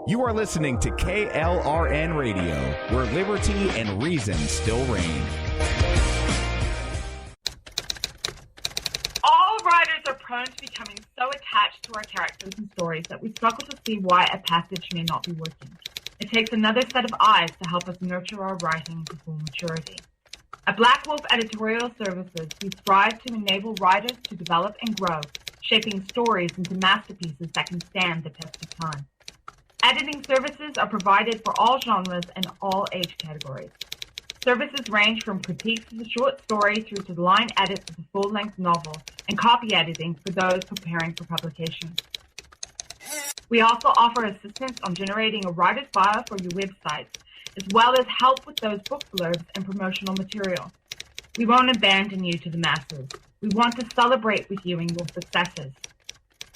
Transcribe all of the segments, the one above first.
You are listening to KLRN Radio, where liberty and reason still reign. All writers are prone to becoming so attached to our characters and stories that we struggle to see why a passage may not be working. It takes another set of eyes to help us nurture our writing to full maturity. At Black Wolf Editorial Services, we strive to enable writers to develop and grow, shaping stories into masterpieces that can stand the test of time. Editing services are provided for all genres and all age categories. Services range from critiques of the short story through to the line edits of the full-length novel and copy editing for those preparing for publication. We also offer assistance on generating a writer's bio for your websites, as well as help with those book blurbs and promotional material. We won't abandon you to the masses. We want to celebrate with you in your successes.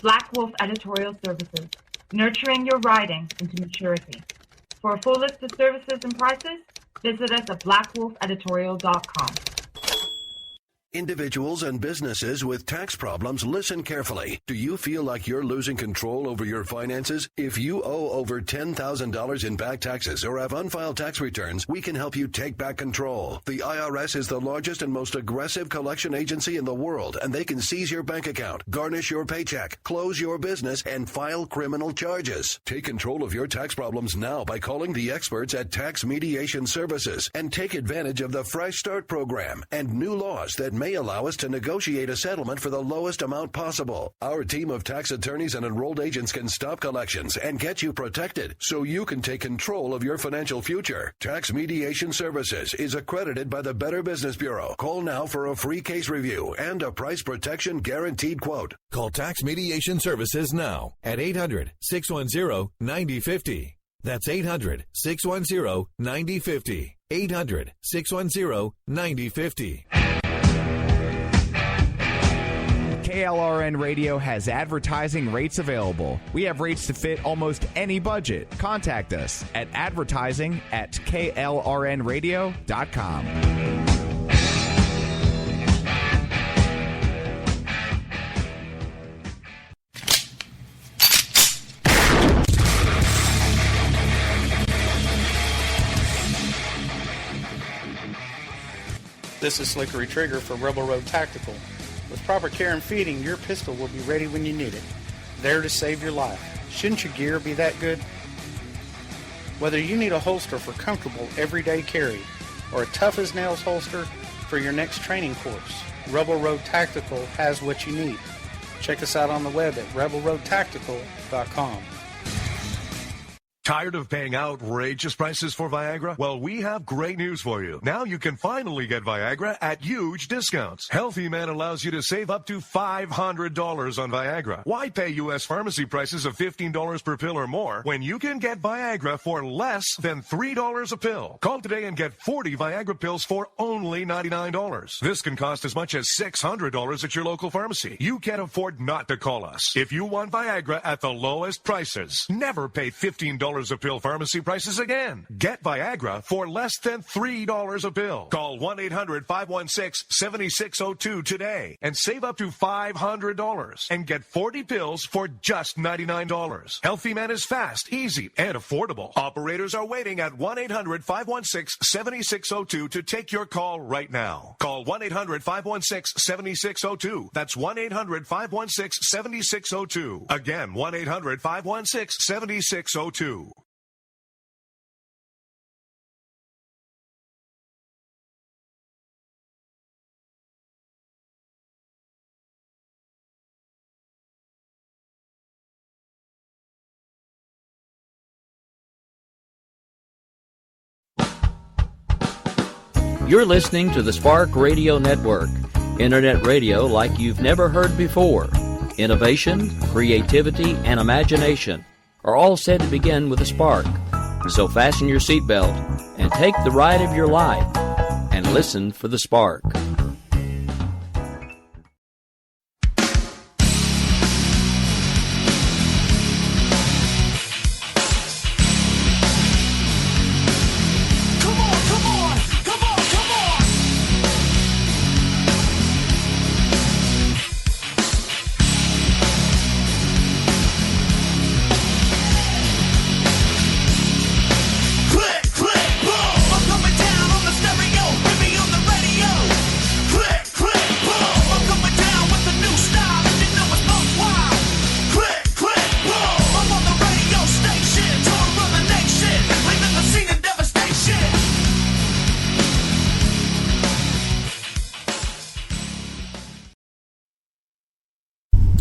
Black Wolf Editorial Services, nurturing your writing into maturity. For a full list of services and prices, visit us at blackwolfeditorial.com. Individuals and businesses with tax problems, listen carefully. Do you feel like you're losing control over your finances? If you owe over $10,000 in back taxes or have unfiled tax returns, we can help you take back control. The IRS is the largest and most aggressive collection agency in the world, and they can seize your bank account, garnish your paycheck, close your business, and file criminal charges. Take control of your tax problems now by calling the experts at Tax Mediation Services and take advantage of the Fresh Start program and new laws that may allow us to negotiate a settlement for the lowest amount possible. Our team of tax attorneys and enrolled agents can stop collections and get you protected so you can take control of your financial future. Tax Mediation Services is accredited by the Better Business Bureau. Call now for a free case review and a price protection guaranteed quote. Call Tax Mediation Services now at 800-610-9050. That's 800-610-9050. 800-610-9050. KLRN Radio has advertising rates available. We have rates to fit almost any budget. Contact us at advertising@klrnradio.com. This is Slickery Trigger for Rebel Road Tactical. With proper care and feeding, your pistol will be ready when you need it, there to save your life. Shouldn't your gear be that good? Whether you need a holster for comfortable everyday carry or a tough-as-nails holster for your next training course, Rebel Road Tactical has what you need. Check us out on the web at rebelroadtactical.com. Tired of paying outrageous prices for Viagra? Well, we have great news for you. Now you can finally get Viagra at huge discounts. Healthy Man allows you to save up to $500 on Viagra. Why pay U.S. pharmacy prices of $15 per pill or more when you can get Viagra for less than $3 a pill? Call today and get 40 Viagra pills for only $99. This can cost as much as $600 at your local pharmacy. You can't afford not to call us. If you want Viagra at the lowest prices, never pay $15 a pill pharmacy prices again. Get Viagra for less than $3 a pill. Call 1-800-516-7602 today and save up to $500 and get 40 pills for just $99. Healthy Man is fast, easy, and affordable. Operators are waiting at 1-800-516-7602 to take your call right now. Call 1-800-516-7602. That's 1-800-516-7602. Again, 1-800-516-7602. You're listening to the Spark Radio Network, internet radio like you've never heard before. Innovation, creativity, and imagination are all said to begin with a spark. So fasten your seatbelt and take the ride of your life and listen for the spark.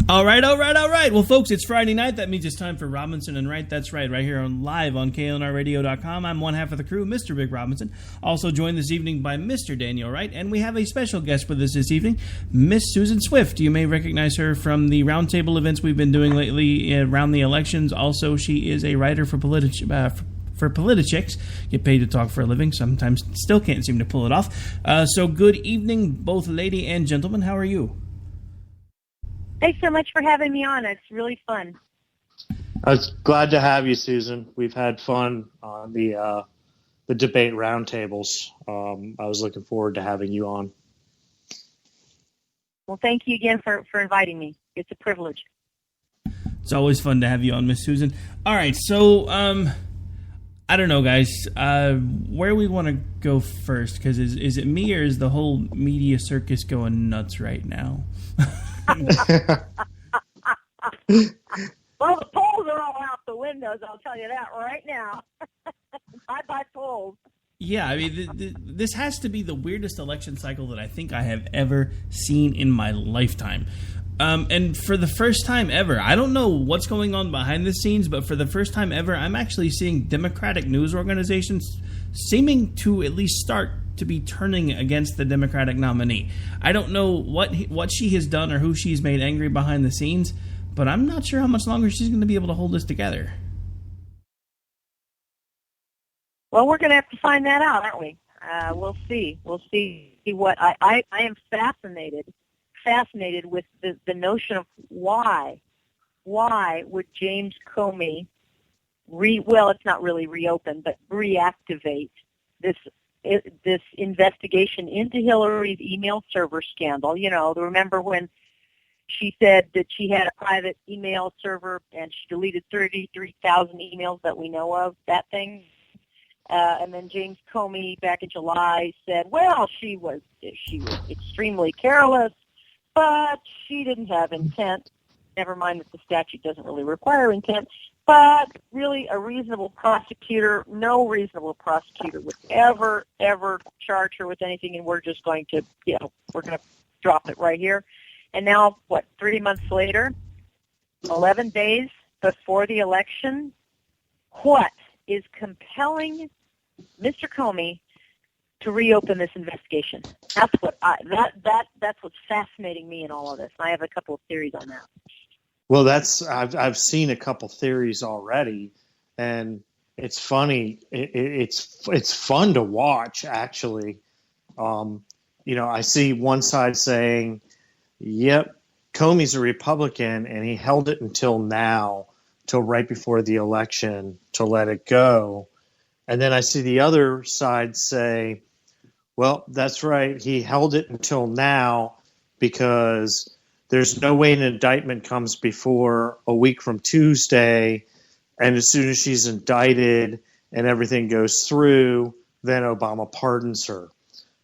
All right. Well, folks, it's Friday night. That means it's time for Robinson and Wright. That's right here on live on KLNRradio.com. I'm one half of the crew, Mr. Big Robinson. Also joined this evening by Mr. Daniel Wright, and we have a special guest with us this evening, Miss Susan Swift. You may recognize her from the roundtable events we've been doing lately around the elections. Also, she is a writer for Politichicks. Get paid to talk for a living. Sometimes still can't seem to pull it off. So good evening, both lady and gentlemen. How are you? Thanks so much for having me on. It's really fun. I was glad to have you, Susan. We've had fun on the debate roundtables. I was looking forward to having you on. Well, thank you again for inviting me. It's a privilege. It's always fun to have you on, Miss Susan. All right, so I don't know, guys. Where we want to go first? Because is it me or is the whole media circus going nuts right now? Well, the polls are all out the windows, I'll tell you that right now. Bye-bye polls. Yeah, I mean, this has to be the weirdest election cycle that I think I have ever seen in my lifetime. And for the first time ever, I don't know what's going on behind the scenes, but for the first time ever, I'm actually seeing Democratic news organizations seeming to at least start to be turning against the Democratic nominee. I don't know what she has done or who she's made angry behind the scenes, but I'm not sure how much longer she's going to be able to hold this together. Well, we're going to have to find that out, aren't we? We'll see. We'll see what I am fascinated with the notion of why would James Comey it's not really reopen, but reactivate this investigation into Hillary's email server scandal. You know, remember when she said that she had a private email server and she deleted 33,000 emails that we know of, that thing? And then James Comey back in July said, well, she was extremely careless, but she didn't have intent. Never mind that the statute doesn't really require intent. But really, no reasonable prosecutor would ever charge her with anything, and we're just going to, we're going to drop it right here. And now, 3 months later, 11 days before the election, what is compelling Mr. Comey to reopen this investigation? That's what's fascinating me in all of this. I have a couple of theories on that. Well, I've seen a couple theories already, and it's funny. It's fun to watch, actually. I see one side saying, "Yep, Comey's a Republican, and he held it until now, till right before the election, to let it go." And then I see the other side say, "Well, that's right. He held it until now because there's no way an indictment comes before a week from Tuesday, and as soon as she's indicted and everything goes through, then Obama pardons her."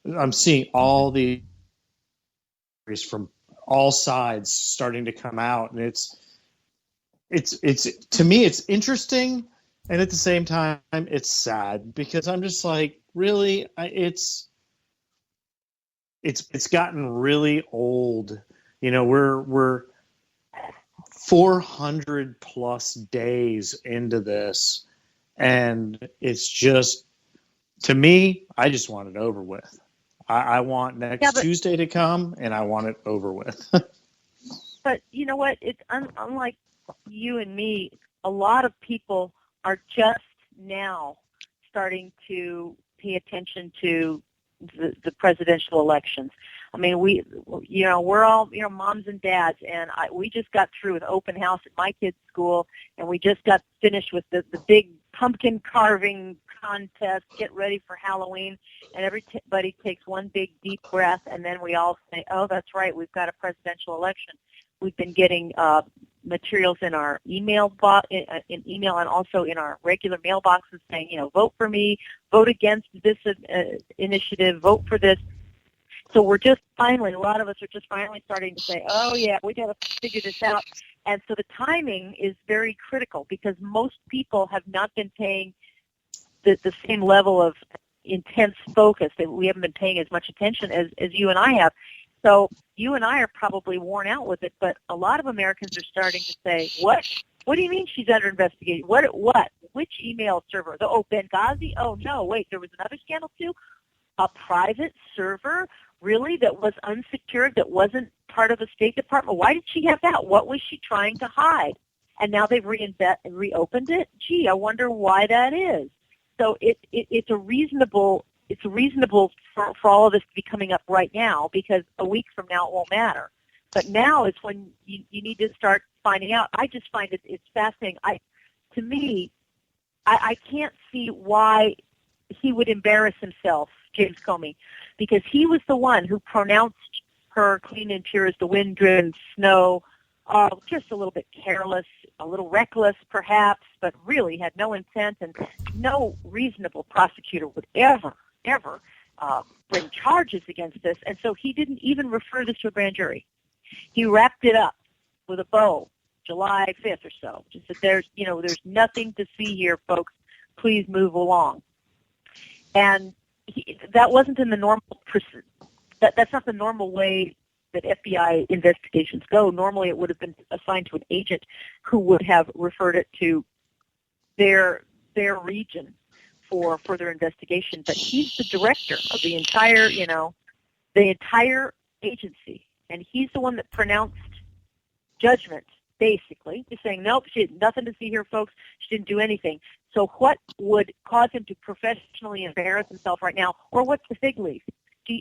I'm seeing all the theories from all sides starting to come out, and it's to me it's interesting, and at the same time it's sad because I'm just like, really, it's gotten really old. We're 400 plus days into this, and it's just, to me, I just want it over with. I want next Tuesday to come, and I want it over with. But you know what? It's unlike you and me. A lot of people are just now starting to pay attention to the presidential elections. I mean, we're all, moms and dads, and we just got through with open house at my kids' school, and we just got finished with the big pumpkin carving contest, get ready for Halloween, and everybody takes one big deep breath, and then we all say, oh, that's right, we've got a presidential election. We've been getting materials in our email in email and also in our regular mailboxes saying, vote for me, vote against this initiative, vote for this. So we're just finally, a lot of us are just finally starting to say, oh, yeah, we got to figure this out. And so the timing is very critical because most people have not been paying the same level of intense focus. That we haven't been paying as much attention as you and I have. So you and I are probably worn out with it, but a lot of Americans are starting to say, what? What do you mean she's under investigation? What? Which email server? Benghazi? Oh, no, wait, there was another scandal too? A private server? Really? That was unsecured, that wasn't part of the State Department? Why did she have that? What was she trying to hide? And now they've reopened it? Gee, I wonder why that is. So it's reasonable for all of this to be coming up right now, because a week from now it won't matter. But now is when you need to start finding out. I just find it's fascinating. To me, I can't see why he would embarrass himself, James Comey, because he was the one who pronounced her clean and pure as the wind-driven snow, just a little bit careless, a little reckless perhaps, but really had no intent, and no reasonable prosecutor would ever bring charges against this. And so he didn't even refer this to a grand jury. He wrapped it up with a bow, July 5th or so. Just that there's nothing to see here, folks. Please move along. And that wasn't in the normal. That's not the normal way that FBI investigations go. Normally, it would have been assigned to an agent who would have referred it to their region for further investigation. But he's the director of the entire agency, and he's the one that pronounced judgment, basically, just saying, nope, she had nothing to see here, folks. She didn't do anything. So what would cause him to professionally embarrass himself right now, or what's the fig leaf? Do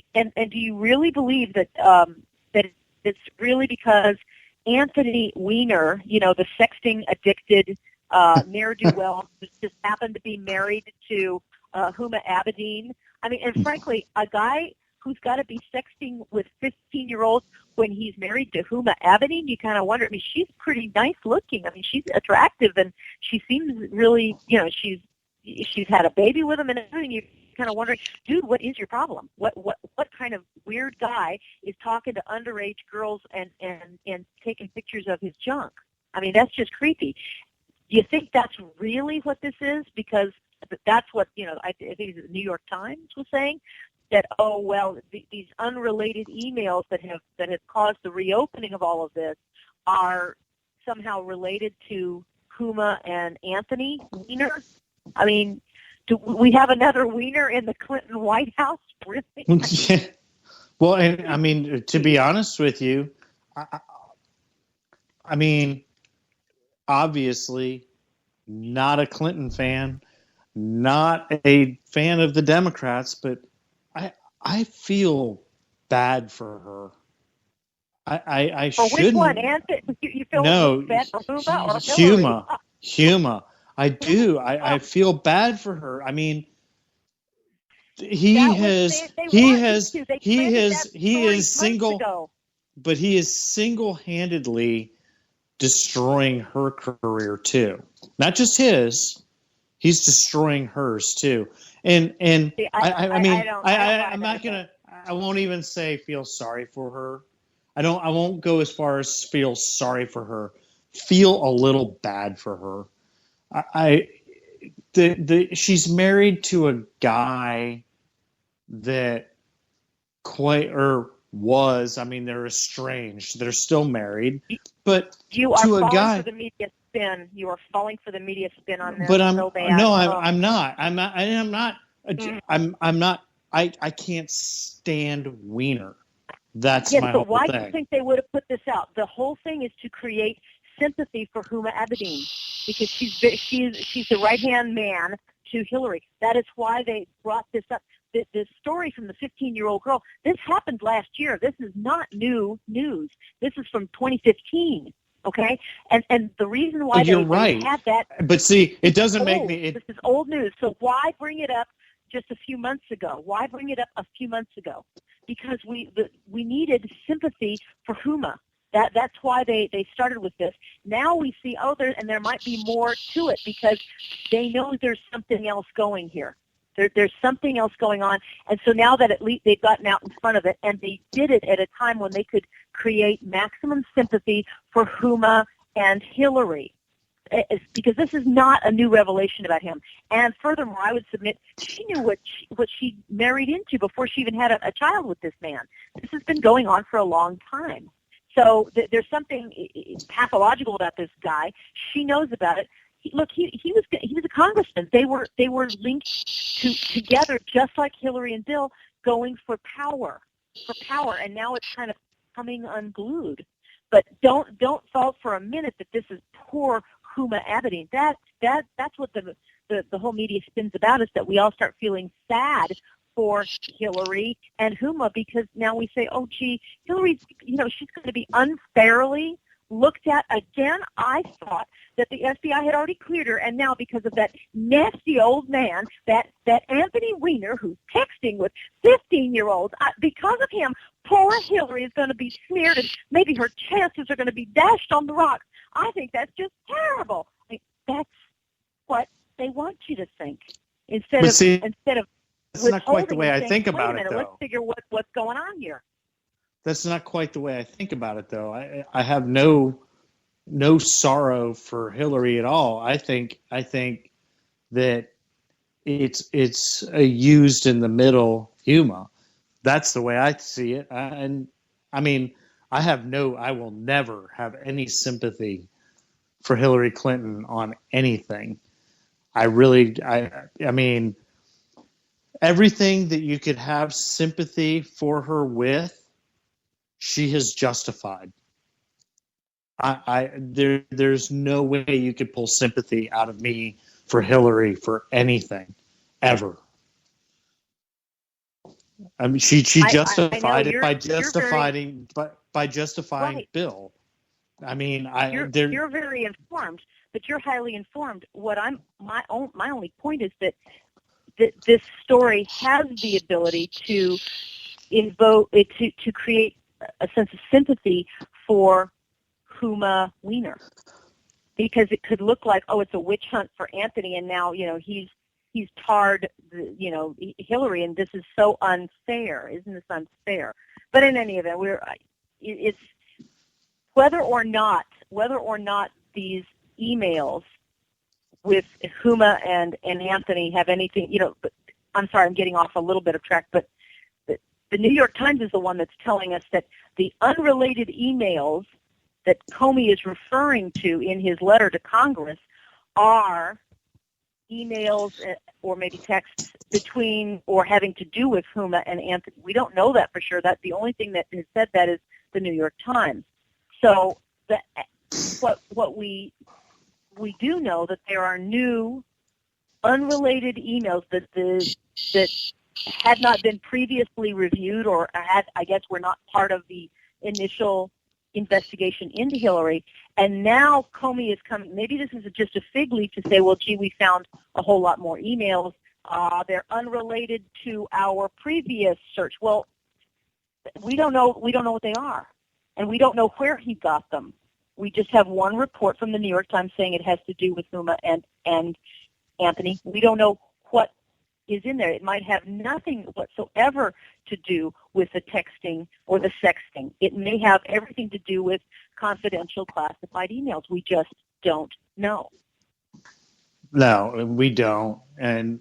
you really believe that that it's really because Anthony Weiner, the sexting addicted ne'er-do-well, just happened to be married to Huma Abedin? I mean, and frankly, a guy who's got to be sexting with 15-year-olds when he's married to Huma Abedin, you kind of wonder. I mean, she's pretty nice looking. I mean, she's attractive, and she seems really, she's had a baby with him and everything. You kind of wondering, dude, what is your problem? What kind of weird guy is talking to underage girls and taking pictures of his junk? I mean, that's just creepy. Do you think that's really what this is? Because that's what, I think the New York Times was saying, that, these unrelated emails that have caused the reopening of all of this are somehow related to Huma and Anthony Weiner. I mean, do we have another Weiner in the Clinton White House? Really? Yeah. Well, and I mean, to be honest with you, I mean, obviously not a Clinton fan, not a fan of the Democrats, but I feel bad for her. I shouldn't. Which one, Anthony? You feel bad for Huma or Hillary? Huma. I do. I feel bad for her. I mean, he is single-handedly destroying her career too. Not just his. He's destroying hers too. And I won't even say feel sorry for her. I won't go as far as feel sorry for her. Feel a little bad for her. She's married to a guy that was. I mean, they're estranged. They're still married, but you are to a guy. For the media spin. You are falling for the media spin on this. But I'm so bad. no, I'm not. I'm not. I can't stand Weiner. That's my whole but why thing. do you think they would have put this out? The whole thing is to create sympathy for Huma Abedin, because she's the right-hand man to Hillary. That is why they brought this up. This story from the 15-year-old girl, this happened last year. This is not new news. This is from 2015, okay? And the reason why You're they right. had that... But see, it doesn't make me... This is old news. So why bring it up just a few months ago? Why bring it up a few months ago? Because we needed sympathy for Huma. That's why they started with this. Now we see, there might be more to it, because they know there's something else going here. There's something else going on. And so now that at least they've gotten out in front of it, and they did it at a time when they could create maximum sympathy for Huma and Hillary. because this is not a new revelation about him. And furthermore, I would submit she knew what she married into before she even had a child with this man. This has been going on for a long time. So there's something pathological about this guy. She knows about it. He was a congressman. They were linked together, just like Hillary and Bill, going for power, and now it's kind of coming unglued. But don't fall for a minute that this is poor Huma Abedin. That's what the whole media spins about, is that we all start feeling sad for Hillary and Huma, because now we say, oh gee, Hillary's, she's going to be unfairly looked at again. I thought that the FBI had already cleared her, and now because of that nasty old man, that Anthony Weiner, who's texting with 15-year-olds, because of him, poor Hillary is going to be smeared, and maybe her chances are going to be dashed on the rocks. I think that's just terrible. That's what they want you to think, instead of. That's not quite the way I think about it, though. Let's figure what's going on here. That's not quite the way I think about it, though. I have no sorrow for Hillary at all. I think that it's a used in the middle Huma. That's the way I see it. And I mean, I will never have any sympathy for Hillary Clinton on anything. I mean, everything that you could have sympathy for her with, she has justified. There's no way you could pull sympathy out of me for Hillary for anything, ever. I mean, she justified it by justifying right. Bill. I mean, you're very informed, but you're highly informed. My only point is that this story has the ability to create a sense of sympathy for Huma Weiner, because it could look like, oh, it's a witch hunt for Anthony, and now he's tarred Hillary, and this is so unfair. Isn't this unfair? But in any event, it's whether or not these emails with Huma and Anthony have anything, but I'm sorry, I'm getting off a little bit of track, but the New York Times is the one that's telling us that the unrelated emails that Comey is referring to in his letter to Congress are emails or maybe texts between or having to do with Huma and Anthony. We don't know that for sure. That the only thing that has said that is the New York Times. So what we do know that there are new unrelated emails that had not been previously reviewed or were not part of the initial investigation into Hillary. And now Comey is coming. Maybe this is just a fig leaf to say, well, gee, we found a whole lot more emails. They're unrelated to our previous search. Well, we don't know what they are, and we don't know where he got them. We just have one report from the New York Times saying it has to do with Huma and Anthony. We don't know what is in there. It might have nothing whatsoever to do with the texting or the sexting. It may have everything to do with confidential classified emails. We just don't know. No, we don't. And,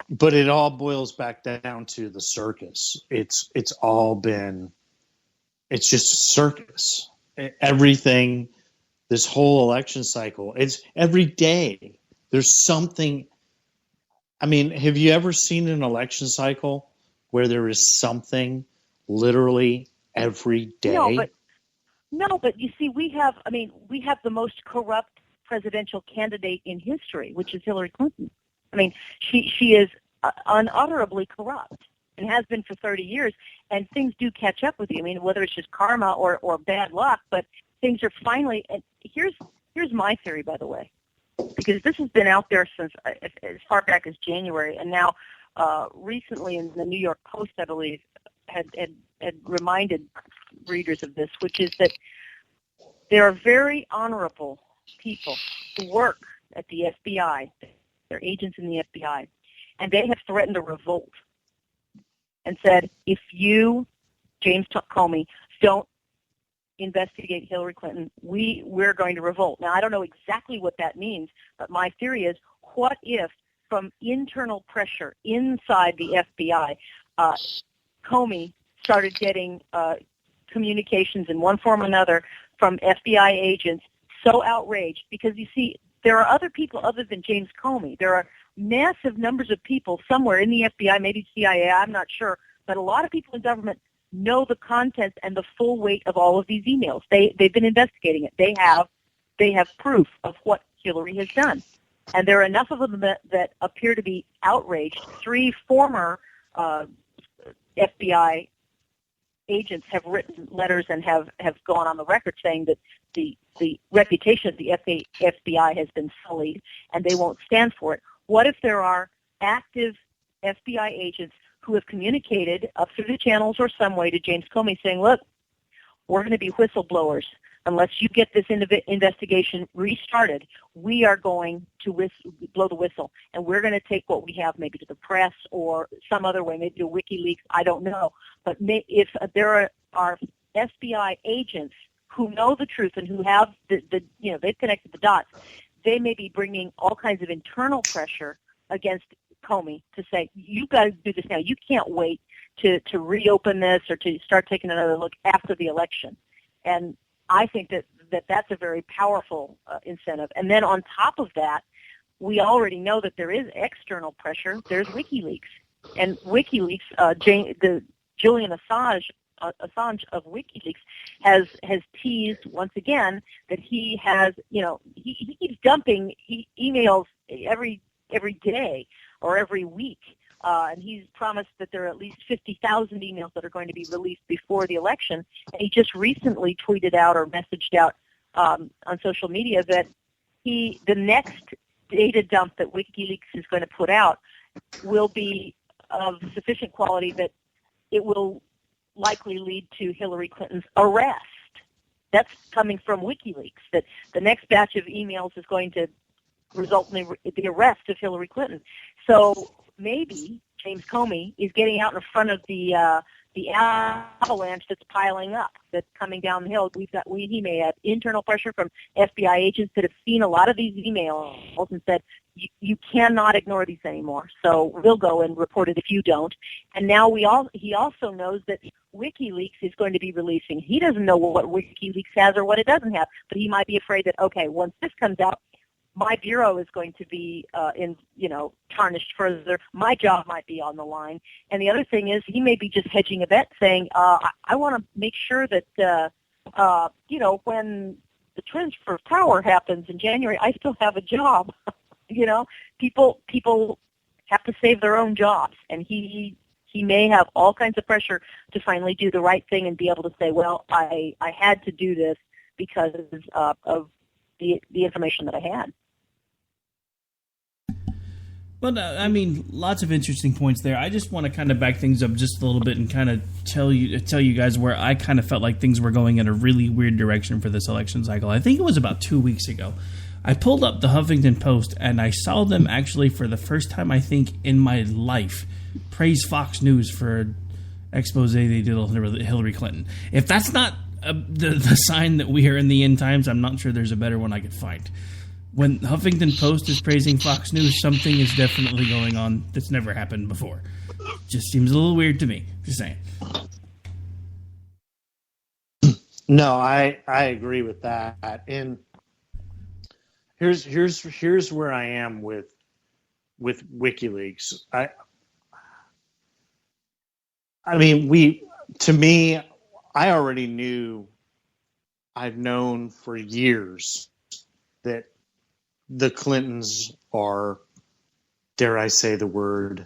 but it all boils back down to the circus. It's just a circus. Everything, this whole election cycle, it's every day. There's something. I mean, have you ever seen an election cycle where there is something literally every day? No, but you see, we have the most corrupt presidential candidate in history, which is Hillary Clinton. I mean, she is unutterably corrupt and has been for 30 years, and things do catch up with you. I mean, whether it's just karma or bad luck, but things are finally. And here's my theory, by the way, because this has been out there since as far back as January, and now recently in the New York Post, I believe, had reminded readers of this, which is that there are very honorable people who work at the FBI. They're agents in the FBI, and they have threatened a revolt and said, if you, James Comey, don't investigate Hillary Clinton, we're going to revolt. Now, I don't know exactly what that means, but my theory is, what if from internal pressure inside the FBI, Comey started getting communications in one form or another from FBI agents so outraged? Because, you see, there are other people other than James Comey. There are massive numbers of people somewhere in the FBI, maybe CIA, I'm not sure, but a lot of people in government know the contents and the full weight of all of these emails. They've been investigating it. They have proof of what Hillary has done. And there are enough of them that appear to be outraged. 3 former FBI agents have written letters and have gone on the record saying that the reputation of the FBI has been sullied and they won't stand for it. What if there are active FBI agents who have communicated up through the channels or some way to James Comey saying, look, we're going to be whistleblowers. Unless you get this investigation restarted, we are going to blow the whistle, and we're going to take what we have maybe to the press or some other way, maybe to WikiLeaks, I don't know. But if there are FBI agents who know the truth and who have they've connected the dots, they may be bringing all kinds of internal pressure against Comey to say, you guys do this now. You can't wait to reopen this or to start taking another look after the election. And I think that's a very powerful incentive. And then on top of that, we already know that there is external pressure. There's WikiLeaks. And WikiLeaks, the Julian Assange of WikiLeaks has teased once again that he has, he keeps dumping emails every day or every week. And he's promised that there are at least 50,000 emails that are going to be released before the election. And he just recently tweeted out or messaged out on social media that the next data dump that WikiLeaks is going to put out will be of sufficient quality that it will likely lead to Hillary Clinton's arrest. That's coming from WikiLeaks, that the next batch of emails is going to result in the arrest of Hillary Clinton. So maybe James Comey is getting out in front of the avalanche that's piling up, that's coming down the hill. He may have internal pressure from FBI agents that have seen a lot of these emails and said, you cannot ignore these anymore. So we'll go and report it if you don't. And now he also knows that WikiLeaks is going to be releasing. He doesn't know what WikiLeaks has or what it doesn't have, but he might be afraid that, okay, once this comes out, my bureau is going to be tarnished further. My job might be on the line. And the other thing is, he may be just hedging a bet, saying, I want to make sure that when the transfer of power happens in January, I still have a job. People have to save their own jobs, and he may have all kinds of pressure to finally do the right thing and be able to say, well, I had to do this because of the information that I had. Well, lots of interesting points there. I just want to kind of back things up just a little bit and kind of tell you guys where I kind of felt like things were going in a really weird direction for this election cycle. I think it was about 2 weeks ago. I pulled up the Huffington Post, and I saw them actually for the first time, I think, in my life, praise Fox News for an expose they did on Hillary Clinton. If that's not the sign that we are in the end times, I'm not sure there's a better one I could find. When Huffington Post is praising Fox News, something is definitely going on that's never happened before. Just seems a little weird to me. Just saying. No, I agree with that. And here's where I am with WikiLeaks. I already knew, I've known for years that the Clintons are, dare I say the word,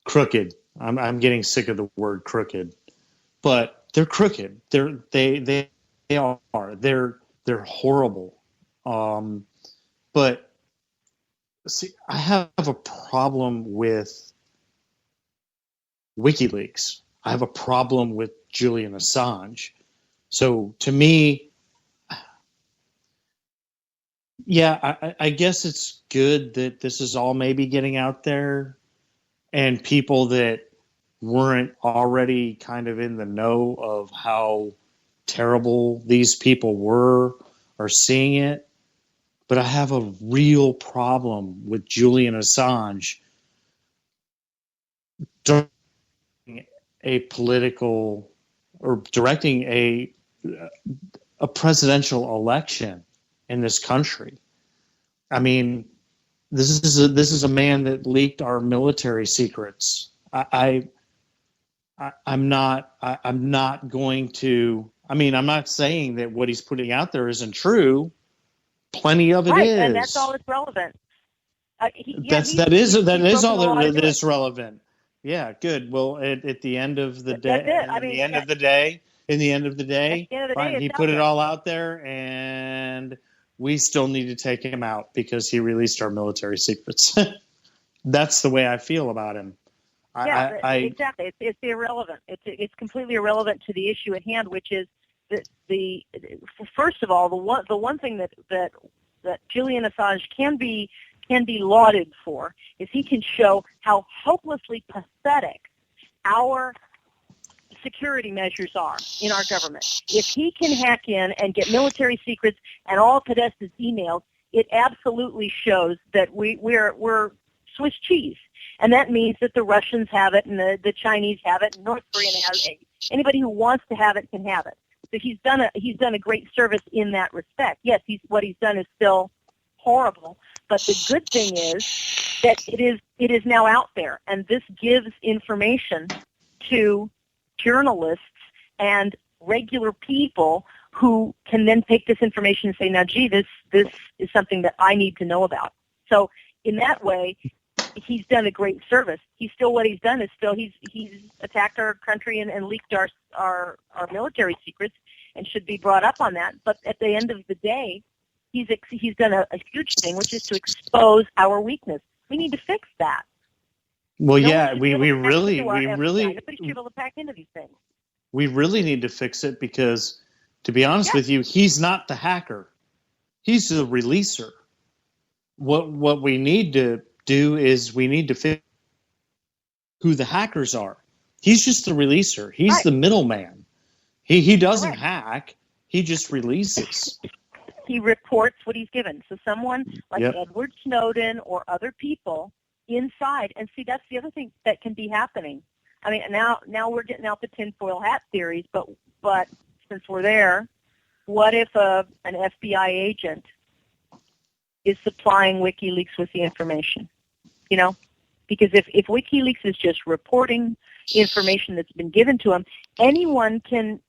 crooked. I'm getting sick of the word crooked, but they're crooked. They are. They're horrible. But see, I have a problem with WikiLeaks. I have a problem with Julian Assange. So to me, yeah, I guess it's good that this is all maybe getting out there, and people that weren't already kind of in the know of how terrible these people were or seeing it. But I have a real problem with Julian Assange directing a political or directing a presidential election in this country. I mean, this is a man that leaked our military secrets. I'm not going to. I mean, I'm not saying that what he's putting out there isn't true. Plenty of it is, and that's all that's relevant. That is all that is relevant. Yeah, good. Well, at the end of the day, in the end of the day, fine, he put it all out there, and we still need to take him out because he released our military secrets. That's the way I feel about him. Exactly. It's irrelevant. It's completely irrelevant to the issue at hand, which is the first of all, the one thing that Julian Assange can be lauded for is he can show how hopelessly pathetic our security measures are in our government. If he can hack in and get military secrets and all Podesta's emails, it absolutely shows that we're Swiss cheese. And that means that the Russians have it, and the Chinese have it, and North Korean has it. Anybody who wants to have it can have it. So he's done a great service in that respect. Yes, what he's done is still horrible, but the good thing is that it is now out there, and this gives information to journalists and regular people who can then take this information and say, now, gee, this is something that I need to know about. So in that way, he's done a great service. What he's done is he's attacked our country and leaked our military secrets and should be brought up on that. But at the end of the day, he's done a huge thing, which is to expose our weakness. We need to fix that. Well, Nobody's able to pack into these things. We really need to fix it because, to be honest with you, he's not the hacker. He's the releaser. What we need to do is we need to figure who the hackers are. He's just the releaser. He's the middleman. He doesn't hack. He just releases. He reports what he's given. So someone like Edward Snowden or other people inside, and see, that's the other thing that can be happening. I mean, now we're getting out the tinfoil hat theories, but since we're there, what if an FBI agent is supplying WikiLeaks with the information? You know, because if WikiLeaks is just reporting information that's been given to them, anyone can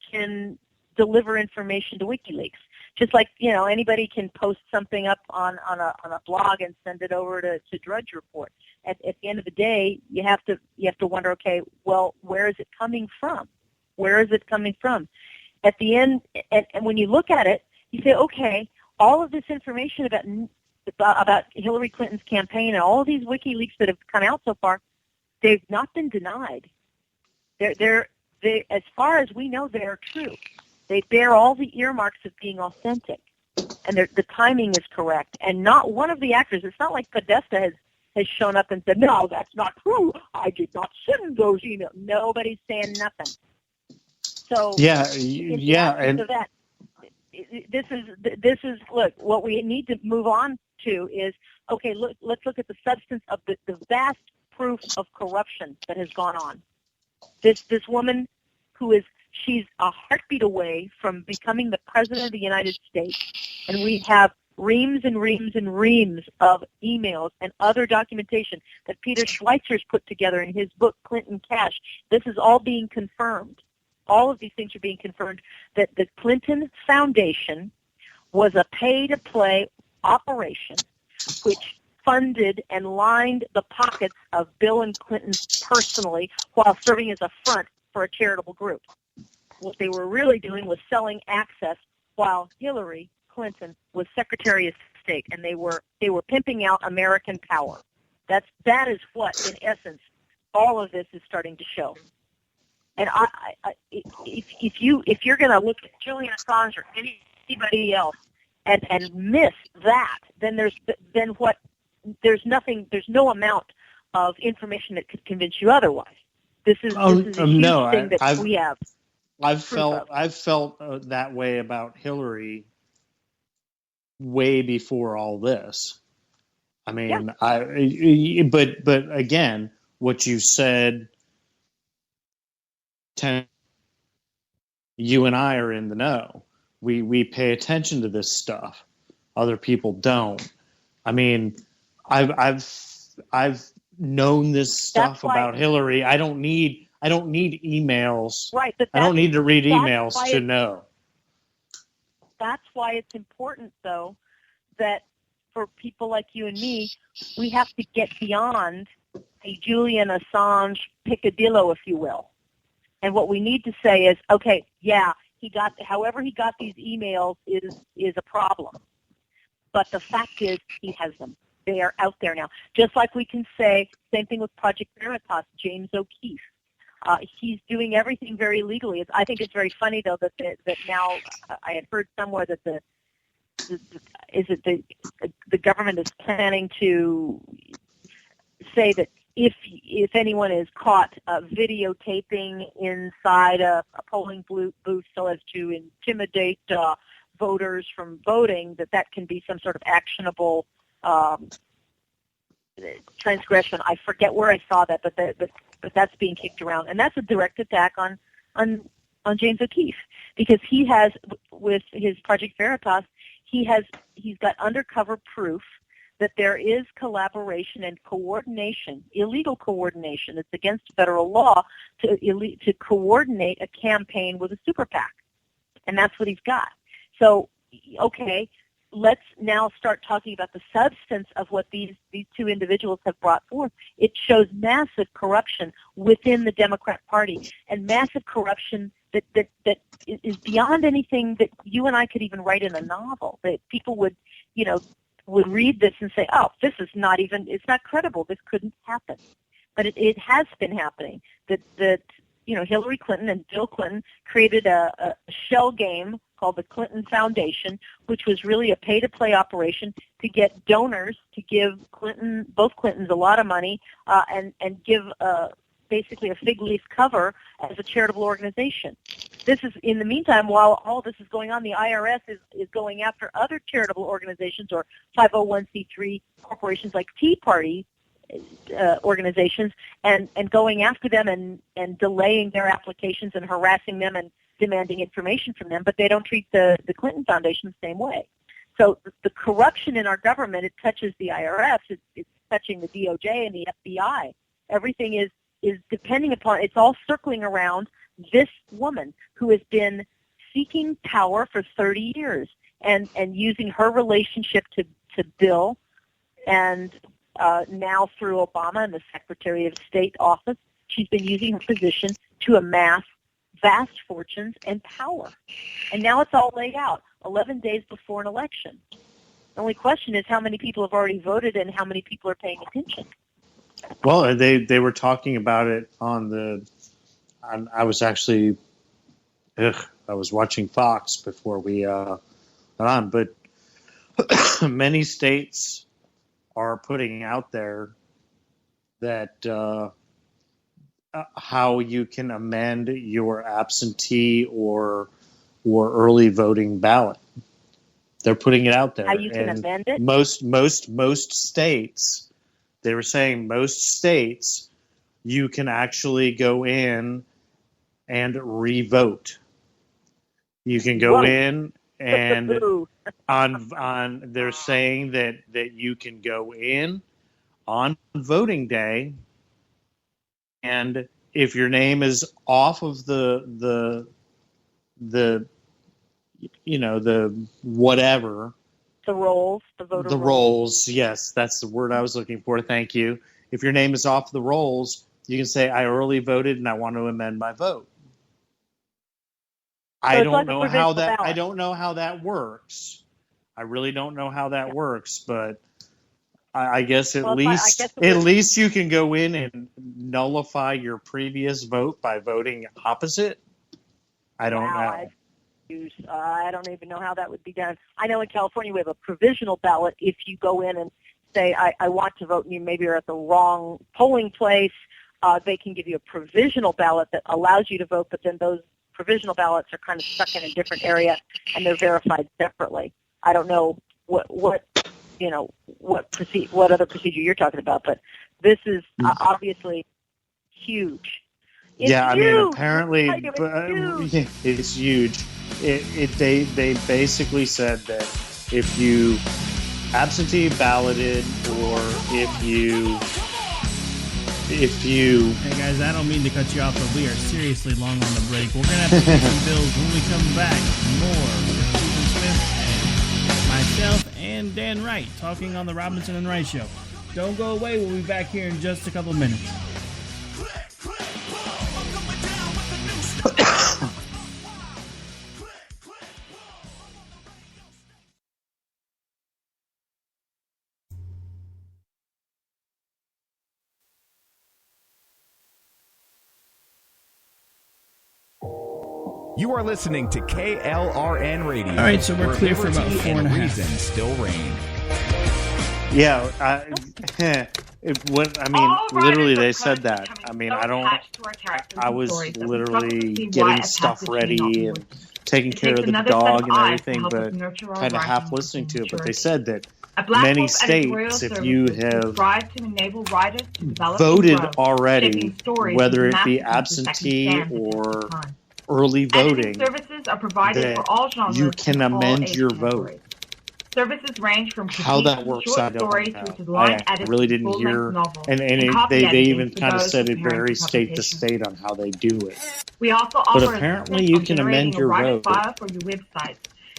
deliver information to WikiLeaks. Just like, you know, anybody can post something up on a blog and send it over to Drudge Report. At the end of the day, you have to wonder, okay, well, where is it coming from? Where is it coming from? At the end, and when you look at it, you say, okay, all of this information about Hillary Clinton's campaign and all of these WikiLeaks that have come out so far, they've not been denied. They, as far as we know, they are true. They bear all the earmarks of being authentic, and the timing is correct. And not one of the actors, it's not like Podesta has shown up and said, no, that's not true. I did not send those emails. Nobody's saying nothing. So and that, this is look, what we need to move on to is, okay, let's look at the substance of the vast proof of corruption that has gone on. This woman she's a heartbeat away from becoming the President of the United States, and we have reams and reams and reams of emails and other documentation that Peter Schweitzer's put together in his book, Clinton Cash. This is all being confirmed. All of these things are being confirmed, that the Clinton Foundation was a pay-to-play operation which funded and lined the pockets of Bill and Clinton personally while serving as a front for a charitable group. What they were really doing was selling access while Hillary Clinton was Secretary of State, and they were pimping out American power. That is what, in essence, all of this is starting to show. And if you're going to look at Julian Assange or anybody else and miss that, then there's no amount of information that could convince you otherwise. This is a huge thing that we have. I've felt that way about Hillary way before all this. I mean, but again, what you said, you and I are in the know. We pay attention to this stuff. Other people don't. I mean, I've known this stuff about Hillary. I don't need emails. Right, but I don't need to read emails to know. That's why it's important, though, that for people like you and me, we have to get beyond a Julian Assange picadillo, if you will. And what we need to say is, okay, yeah, however he got these emails is a problem. But the fact is, he has them. They are out there now. just like we can say, same thing with Project Veritas, James O'Keefe. He's doing everything very legally. I think it's very funny, though, that now I had heard somewhere that the government is planning to say that if anyone is caught videotaping inside a polling booth so as to intimidate voters from voting, that can be some sort of actionable transgression. I forget where I saw that, but that's being kicked around, and that's a direct attack on James O'Keefe, because he has, with his Project Veritas, he's got undercover proof that there is collaboration and coordination, illegal coordination. It's against federal law to coordinate a campaign with a super PAC, and that's what he's got. So, okay, let's now start talking about the substance of what these two individuals have brought forth. It shows massive corruption within the Democrat Party, and massive corruption that is beyond anything that you and I could even write in a novel. That people would read this and say, oh, this is not even, it's not credible. This couldn't happen. But it has been happening. That Hillary Clinton and Bill Clinton created a shell game called the Clinton Foundation, which was really a pay-to-play operation to get donors to give both Clintons a lot of money and give basically a fig leaf cover as a charitable organization. This is, in the meantime, while all this is going on, the IRS is going after other charitable organizations or 501c3 corporations like Tea Party organizations and going after them and delaying their applications and harassing them and demanding information from them, but they don't treat the Clinton Foundation the same way. So the corruption in our government, it touches the IRS, it's touching the DOJ and the FBI. Everything is depending upon, it's all circling around this woman who has been seeking power for 30 years and using her relationship to Bill and now through Obama and the Secretary of State office, she's been using her position to amass vast fortunes and power. And now it's all laid out, 11 days before an election. The only question is how many people have already voted and how many people are paying attention. Well, they were talking about it on I was actually, I was watching Fox before we got on, but many states are putting out there that how you can amend your absentee or early voting ballot. They're putting it out there. How you can amend it? Most states, they were saying most states, you can actually go in and re-vote. You can go in and they're saying that you can go in on voting day, and if your name is off of the whatever, the rolls, the voter rolls. Yes, that's the word I was looking for. Thank you. If your name is off the rolls, you can say, I early voted and I want to amend my vote. I don't know how that works. I really don't know how that works, but I guess at least you can go in and nullify your previous vote by voting opposite. I don't know. I don't even know how that would be done. I know in California we have a provisional ballot. If you go in and say, I want to vote, and you maybe are at the wrong polling place, they can give you a provisional ballot that allows you to vote, but then those provisional ballots are kind of stuck in a different area and they're verified separately. I don't know what other procedure you're talking about, but this is obviously huge. It's I huge. mean, apparently It's huge. it's huge. They basically said that if you absentee balloted or if you Hey guys, I don't mean to cut you off, but we are seriously long on the break. We're going to have to pay some bills when we come back. More with Stephen Smith and myself and Dan Wright talking on the Robinson and Wright Show. Don't go away. We'll be back here in just a couple of minutes. You are listening to KLRN Radio. All right, so we're where clear for about liberty 4.5. and reason still reign. Literally they said that. I mean, I was literally getting stuff ready and taking care of the dog and everything, but kind of half listening to it. But they said that many states, if you have voted already, whether it be absentee or early voting, that you can amend your vote. Services range from how that works, short I don't stories, know. which is line I really didn't hear, and they even kind of said it varies state to state on how they do it. We also But offer apparently you can amend your vote. file for your website,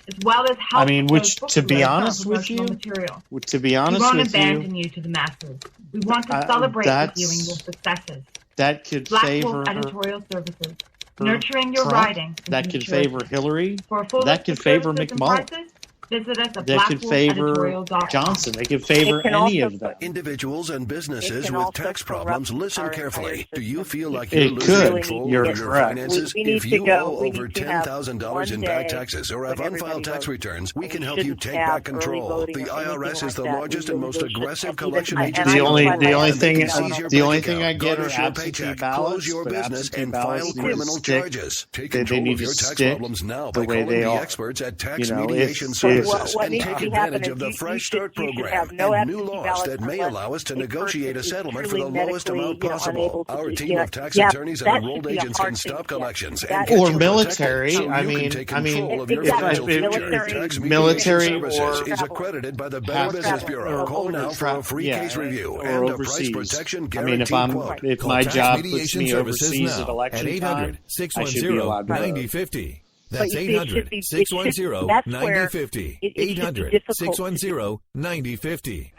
as well as help. I mean, which, to be honest with you, material. we We won't abandon you to the masses. We want to celebrate with you and your successes. that could Black favor Wolf Editorial Services, nurturing your Trump. writing. That could favor Hillary. For a full That list could of favor services and McMullen. prices, visit us at That could favor blackwolfeditorial.com. Johnson. They could favor any of them. Individuals and It businesses can with also tax corrupt problems, listen our carefully. entire Do you system. feel like It you're losing could. control You're over your correct. finances? We need If to you go- owe we over need to have $10,000 in one back day taxes or have when unfiled everybody tax votes. returns, we can We help you shouldn't take have back early control. voting The or anything IRS is like the that. largest We and most really should aggressive have collection even- agency. The only in the world. thing They can seize your the only bank thing I account, get garnish are your absentee paycheck, ballots, close your but business, absentee and ballots file need to criminal stick. charges. Take They control need of to your tax stick problems now the by way calling they the are. experts at Tax You know, Mediation if- Services what and needs take to advantage happen of the is Fresh you Start should program have no and new absentee laws ballots that may unless allow us to a negotiate a person is settlement for the truly lowest amount medically, possible. unable to Our do- team of tax yeah, attorneys and that enrolled should be a agents can hard stop thing. collections That and is- get Or you military. protected so I you can mean- take I mean, control of your exactly. financial future. Military- Tax military Mediation Services or is accredited by the Better have Business travel Bureau. or Call now for a free yeah, case review or and a overseas. price protection I mean, guarantee quote. if Call my Tax job puts Mediation me Services overseas now at election at time, I should be allowed to vote. 800-610-9050. But That's you see, it should be- it should- that's where 800-610-9050. it should be difficult. 800-610-9050.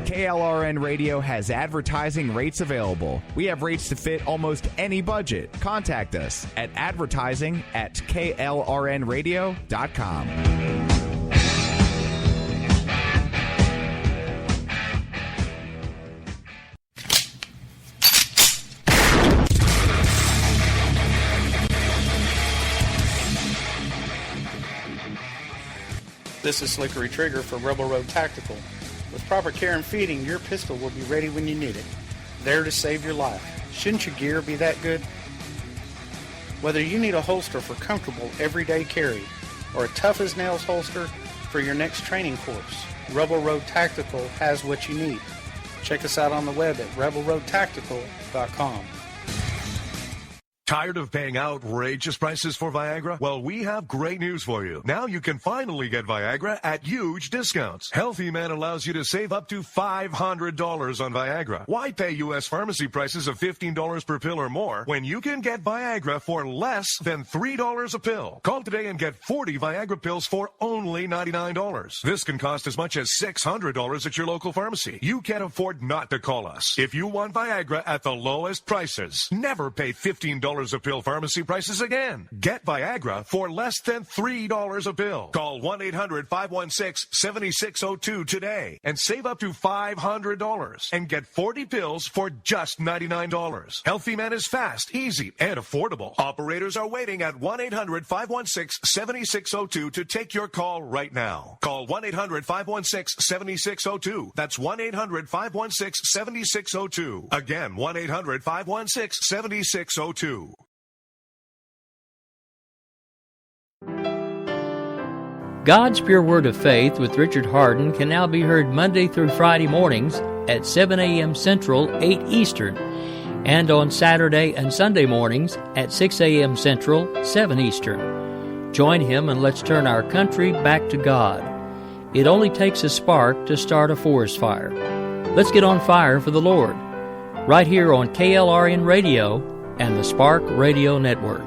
KLRN Radio has advertising rates available. We have rates to fit almost any budget. Contact us at advertising@klrnradio.com. This is Slickery Trigger for Rebel Road Tactical. With proper care and feeding, your pistol will be ready when you need it. There to save your life. Shouldn't your gear be that good? Whether you need a holster for comfortable everyday carry or a tough-as-nails holster for your next training course, Rebel Road Tactical has what you need. Check us out on the web at rebelroadtactical.com. Tired of paying outrageous prices for Viagra? Well, we have great news for you. Now you can finally get Viagra at huge discounts. Healthy Man allows you to save up to $500 on Viagra. Why pay U.S. pharmacy prices of $15 per pill or more when you can get Viagra for less than $3 a pill? Call today and get 40 Viagra pills for only $99. This can cost as much as $600 at your local pharmacy. You can't afford not to call us. If you want Viagra at the lowest prices, never pay $15 $3 a pill pharmacy prices again. Get Viagra for less than $3 a pill. Call 1-800-516-7602 today and save up to $500 and get 40 pills for just $99. Healthy Man is fast, easy, and affordable. Operators are waiting at 1-800-516-7602 to take your call right now. Call 1-800-516-7602. That's 1-800-516-7602. Again, 1-800-516-7602. God's Pure Word of Faith with Richard Harden can now be heard Monday through Friday mornings at 7 a.m. Central, 8 Eastern, and on Saturday and Sunday mornings at 6 a.m. Central, 7 Eastern. Join him and let's turn our country back to God. It only takes a spark to start a forest fire. Let's get on fire for the Lord. Right here on KLRN Radio and the Spark Radio Network.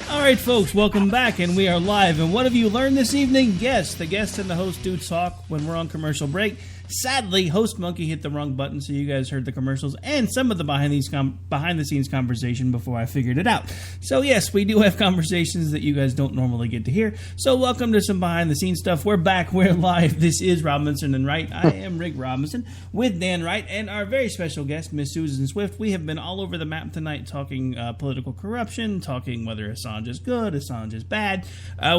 All right, folks, welcome back, and we are live. And what have you learned this evening? Yes, the guest and the host do talk when we're on commercial break. Sadly, Host Monkey hit the wrong button, so you guys heard the commercials and some of the behind-the-scenes conversation before I figured it out. So yes, we do have conversations that you guys don't normally get to hear. So welcome to some behind-the-scenes stuff. We're back. We're live. This is Robinson and Wright. I am Rick Robinson with Dan Wright and our very special guest, Miss Susan Swift. We have been all over the map tonight talking political corruption, talking whether Assange is good, Assange is bad.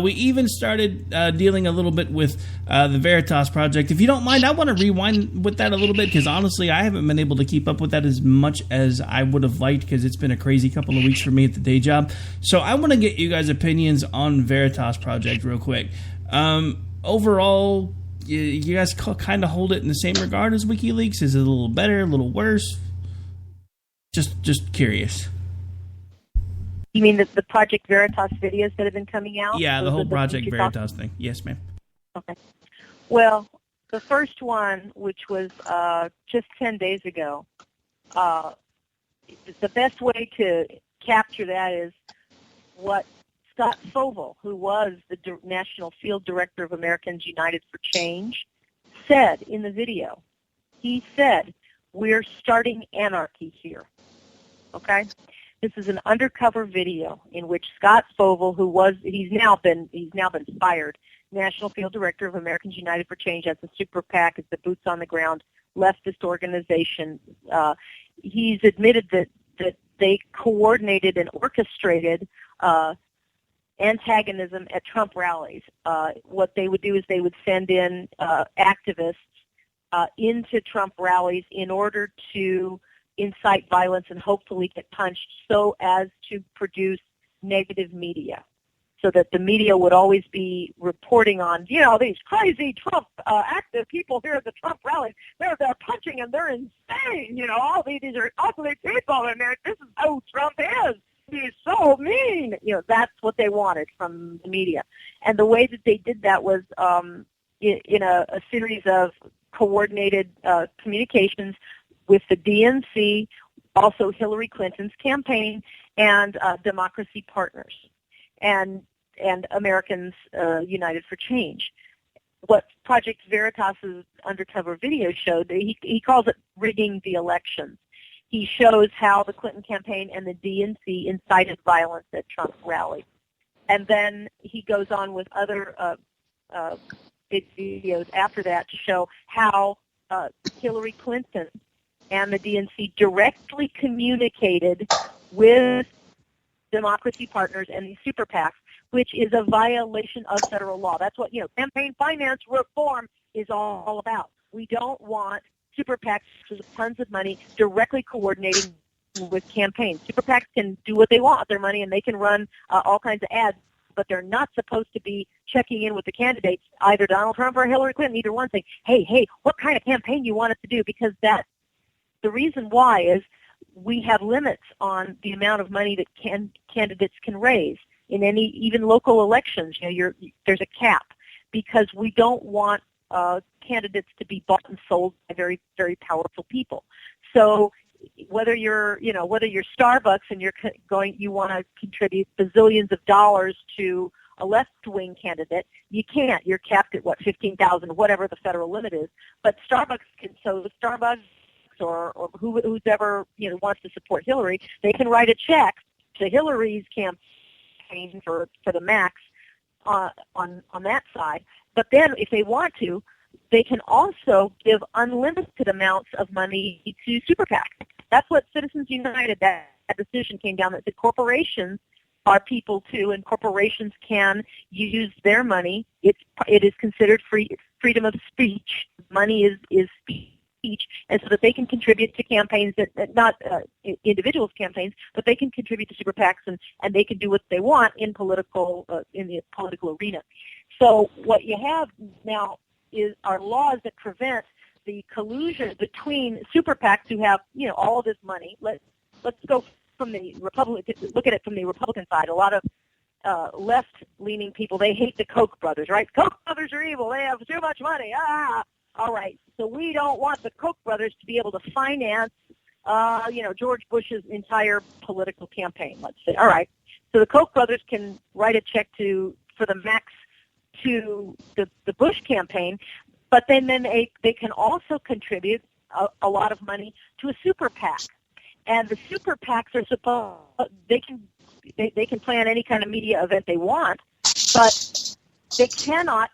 We even started dealing a little bit with the Veritas Project. If you don't mind, I want to rewind with that a little bit, because honestly I haven't been able to keep up with that as much as I would have liked, because it's been a crazy couple of weeks for me at the day job. So I want to get you guys' opinions on Veritas Project real quick. Overall, you guys kind of hold it in the same regard as WikiLeaks? Is it a little better, a little worse? Just curious. You mean the Project Veritas videos that have been coming out? Yeah, the whole Project Veritas thing. Yes, ma'am. Okay. Well, the first one, which was just 10 days ago, the best way to capture that is what Scott Stovall, who was the National Field Director of Americans United for Change, said in the video. He said, "We're starting anarchy here." Okay? This is an undercover video in which Scott Stovall, he's now been fired, National Field Director of Americans United for Change, as the super PAC, as the boots on the ground leftist organization. He's admitted that they coordinated and orchestrated antagonism at Trump rallies. What they would do is they would send in activists into Trump rallies in order to incite violence and hopefully get punched, so as to produce negative media, so that the media would always be reporting on, these crazy Trump active people here at the Trump rallies. They're punching and they're insane. All these are ugly people, and this is who Trump is. He's so mean. That's what they wanted from the media. And the way that they did that was in a series of coordinated communications with the DNC, also Hillary Clinton's campaign, and Democracy Partners, and Americans United for Change. What Project Veritas' undercover video showed, he calls it rigging the elections. He shows how the Clinton campaign and the DNC incited violence at Trump rallies. And then he goes on with other videos after that to show how Hillary Clinton and the DNC directly communicated with Democracy Partners and these super PACs, which is a violation of federal law. That's what, campaign finance reform is all about. We don't want super PACs with tons of money directly coordinating with campaigns. Super PACs can do what they want with their money, and they can run all kinds of ads, but they're not supposed to be checking in with the candidates, either Donald Trump or Hillary Clinton, either one, saying, hey, what kind of campaign you want us to do? Because the reason why is we have limits on the amount of money that candidates can raise in even local elections. There's a cap, because we don't want candidates to be bought and sold by very, very powerful people. So whether you're Starbucks and you want to contribute bazillions of dollars to a left-wing candidate, you can't. You're capped at, $15,000, whatever the federal limit is. But Starbucks can, so Starbucks or whoever wants to support Hillary, they can write a check to Hillary's campaign for the max on that side. But then if they want to, they can also give unlimited amounts of money to super PAC. That's what Citizens United, that decision came down, that the corporations are people too, and corporations can use their money. It is considered freedom of speech. Money is speech, and so that they can contribute to campaigns that not individuals' campaigns, but they can contribute to super PACs, and they can do what they want in the political arena. So what you have now are laws that prevent the collusion between super PACs who have all of this money. Let's go from the look at it from the Republican side. A lot of left-leaning people, they hate the Koch brothers, right? Koch brothers are evil. They have too much money. All right. So we don't want the Koch brothers to be able to finance, George Bush's entire political campaign, let's say. All right. So the Koch brothers can write a check for the max to the Bush campaign, but then they can also contribute a lot of money to a super PAC. And the super PACs are they can plan any kind of media event they want, but they cannot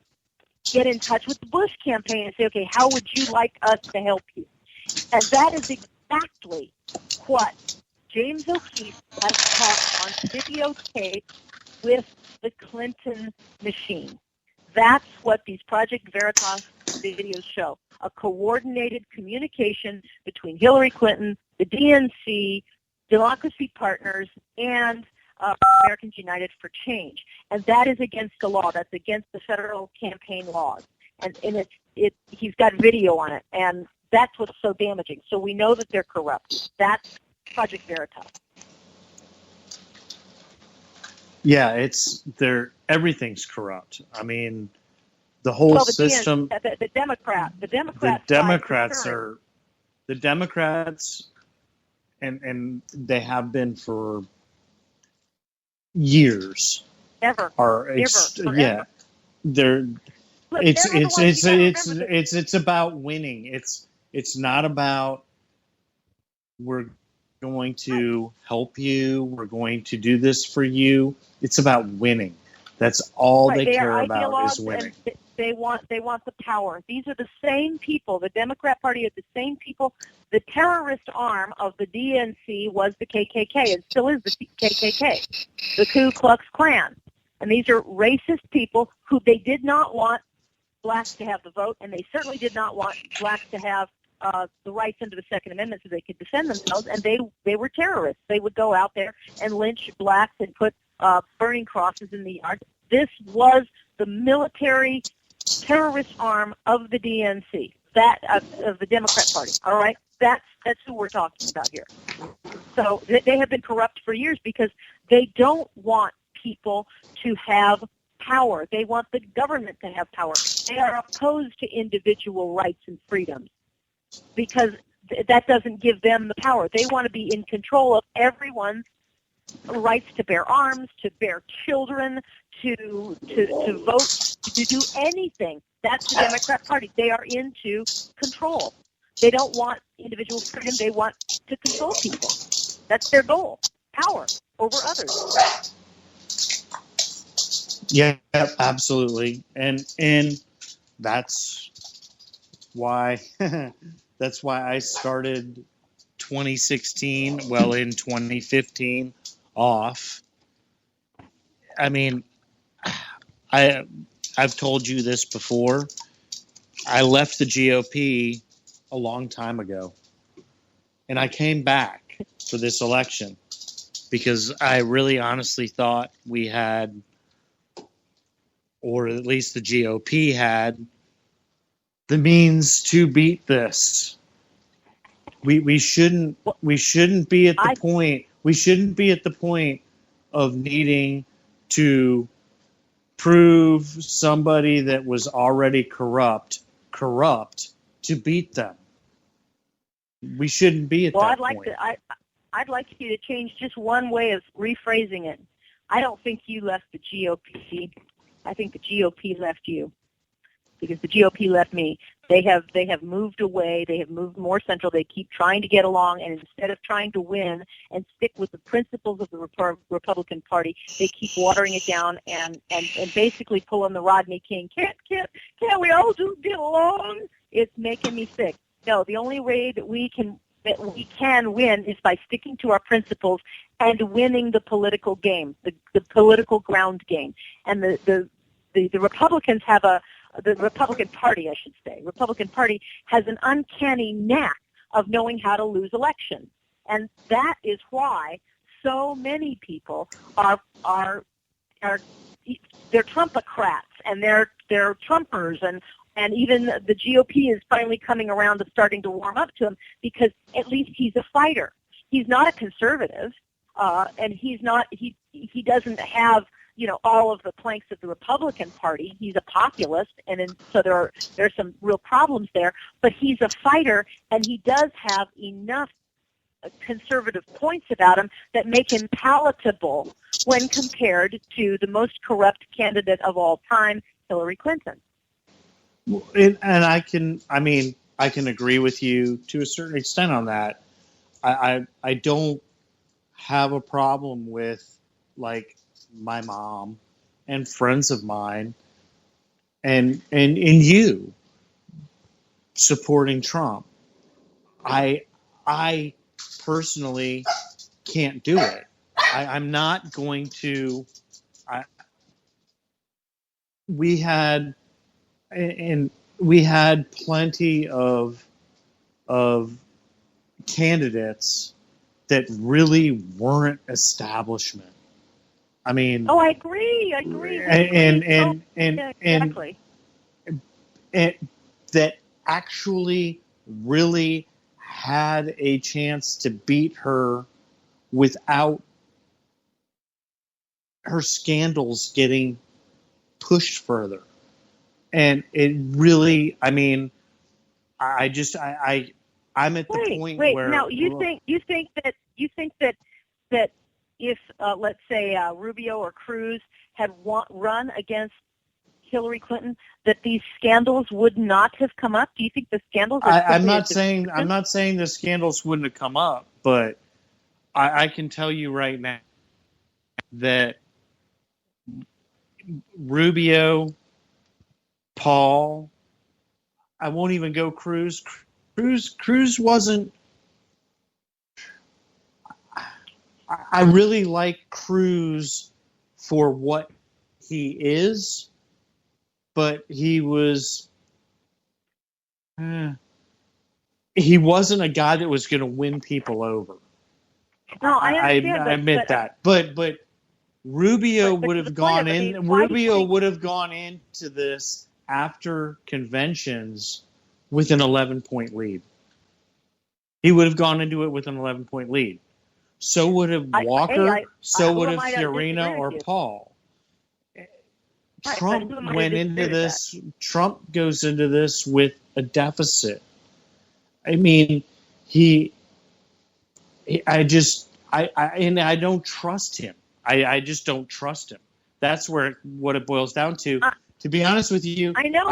get in touch with the Bush campaign and say, okay, how would you like us to help you? And that is exactly what James O'Keefe has caught on videotape with the Clinton machine. That's what these Project Veritas videos show, a coordinated communication between Hillary Clinton, the DNC, Democracy Partners, and Americans United for Change. And that is against the law. That's against the federal campaign laws. And he's got video on it, and that's what's so damaging. So we know that they're corrupt. That's Project Veritas. Yeah, everything's corrupt. I mean, the whole system. The Democrats and they have been for years. Ever. Yeah. It's about winning. It's not about we're going to help you, we're going to do this for you. It's about winning. That's all they care about is winning. They want the power. These are the same people. The Democrat Party are the same people. The terrorist arm of the DNC was the KKK and still is the KKK, the Ku Klux Klan. And these are racist people who they did not want blacks to have the vote, and they certainly did not want blacks to have the rights under the Second Amendment so they could defend themselves, and they were terrorists. They would go out there and lynch blacks and put burning crosses in the yard. This was the military terrorist arm of the DNC, of the Democrat Party. All right, that's who we're talking about here. So they have been corrupt for years because they don't want people to have power. They want the government to have power. They are opposed to individual rights and freedoms because that doesn't give them the power. They want to be in control of everyone's rights to bear arms, to bear children, to vote, to do anything. That's the Democrat Party. They are into control. They don't want individual freedom. They want to control people. That's their goal, power over others. Yeah, absolutely. And that's why I started 2016, well, in 2015 off. I mean, I've told you this before. I left the GOP a long time ago, and I came back for this election because I really honestly thought we had, or at least the GOP had, the means to beat this. We shouldn't be at the point. We shouldn't be at the point of needing to prove somebody that was already corrupt corrupt to beat them. We shouldn't be at that point. I'd like you to change just one way of rephrasing it. I don't think you left the GOP. I think the GOP left you, because the GOP left me. They have moved away. They have moved more central. They keep trying to get along, and instead of trying to win and stick with the principles of the Republican Party, they keep watering it down and basically pulling the Rodney King. Can't we all just get along? It's making me sick. No, the only way that we can win is by sticking to our principles and winning the political game, the political ground game. And the Republicans have the Republican Party, I should say. Republican Party has an uncanny knack of knowing how to lose elections. And that is why so many people are they're Trumpocrats and they're Trumpers, and even the GOP is finally coming around to starting to warm up to him, because at least he's a fighter. He's not a conservative, and he doesn't have all of the planks of the Republican Party. He's a populist, so there's some real problems there. But he's a fighter, and he does have enough conservative points about him that make him palatable when compared to the most corrupt candidate of all time, Hillary Clinton. And I can agree with you to a certain extent on that. I don't have a problem with, like, my mom and friends of mine and you supporting Trump. I personally can't do it. I'm not going to. We had plenty of candidates that really weren't establishment. I mean, I agree. Exactly. And that actually really had a chance to beat her without her scandals getting pushed further. And it really, I'm at the point where. Now you think that if let's say Rubio or Cruz had run against Hillary Clinton, that these scandals would not have come up? Do you think the scandals? I'm not saying the scandals wouldn't have come up, but I can tell you right now that Rubio, Paul, I won't even go Cruz. Cruz wasn't. I really like Cruz for what he is, but he was. He wasn't a guy that was going to win people over. No, I understand. I admit that, but Rubio would have gone in. Rubio would have gone into this after conventions with an 11-point lead. He would have gone into it with an 11-point lead. So would have Walker. So would have Fiorina or Paul. Trump went into this. Trump goes into this with a deficit. I mean, I don't trust him. I just don't trust him. That's what it boils down to. To be honest with you, I know,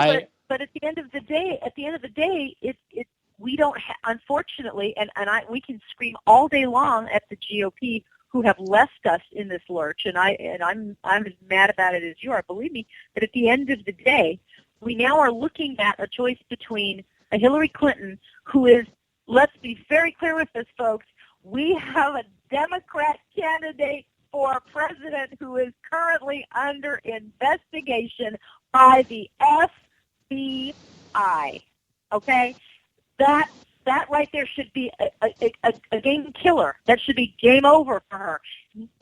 but at the end of the day, we don't. Unfortunately, we can scream all day long at the GOP, who have left us in this lurch, and I'm as mad about it as you are. Believe me, that at the end of the day, we now are looking at a choice between a Hillary Clinton, who is. Let's be very clear with this, folks. We have a Democrat candidate for president who is currently under investigation by the FBI. Okay? That right there should be a game killer. That should be game over for her.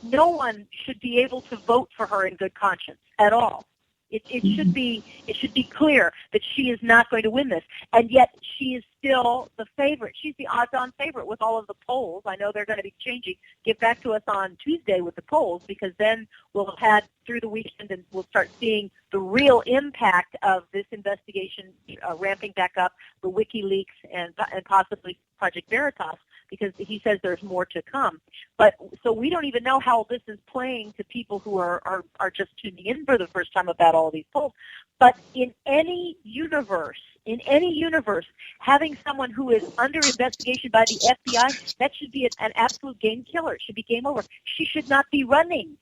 No one should be able to vote for her in good conscience at all. It should be clear that she is not going to win this, and yet she is still the favorite. She's the odds-on favorite with all of the polls. I know they're going to be changing. Get back to us on Tuesday with the polls, because then we'll have had through the weekend and we'll start seeing the real impact of this investigation ramping back up, the WikiLeaks and possibly Project Veritas, because he says there's more to come. But so we don't even know how this is playing to people who are just tuning in for the first time about all of these polls. But in any universe, having someone who is under investigation by the FBI, that should be an absolute game killer. It should be game over. She should not be running.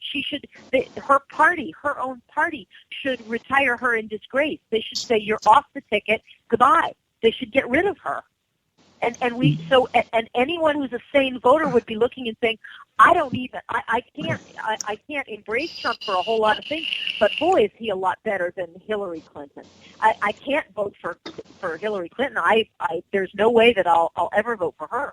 Her own party should retire her in disgrace. They should say, you're off the ticket, goodbye. They should get rid of her. And anyone who's a sane voter would be looking and saying, I can't embrace Trump for a whole lot of things, but boy, is he a lot better than Hillary Clinton. I can't vote for Hillary Clinton. There's no way that I'll ever vote for her.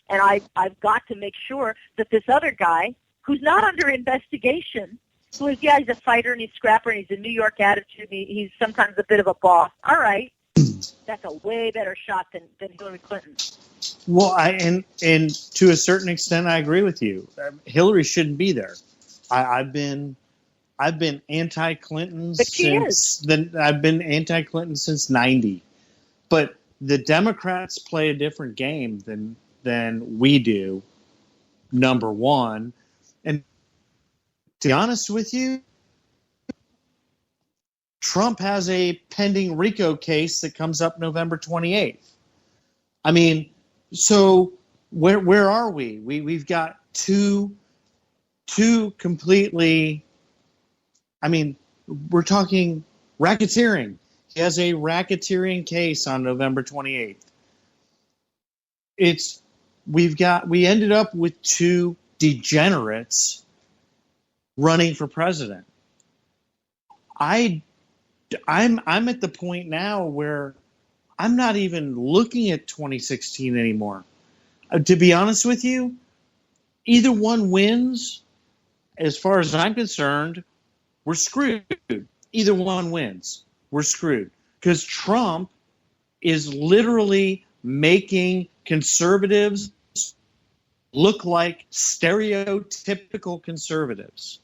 And I've got to make sure that this other guy, who's not under investigation, he's a fighter and he's a scrapper and he's a New York attitude, he's sometimes a bit of a boss. All right. That's a way better shot than Hillary Clinton. Well, and to a certain extent, I agree with you. Hillary shouldn't be there. I've been anti-Clinton I've been anti-Clinton since '90. But the Democrats play a different game than we do. Number one, and to be honest with you, Trump has a pending RICO case that comes up November 28th. I mean, so where are we? We've got two completely. I mean, we're talking racketeering. He has a racketeering case on November 28th. We ended up with two degenerates running for president. I'm at the point now where I'm not even looking at 2016 anymore. To be honest with you, either one wins. As far as I'm concerned, we're screwed. Either one wins. We're screwed. Because Trump is literally making conservatives look like stereotypical conservatives.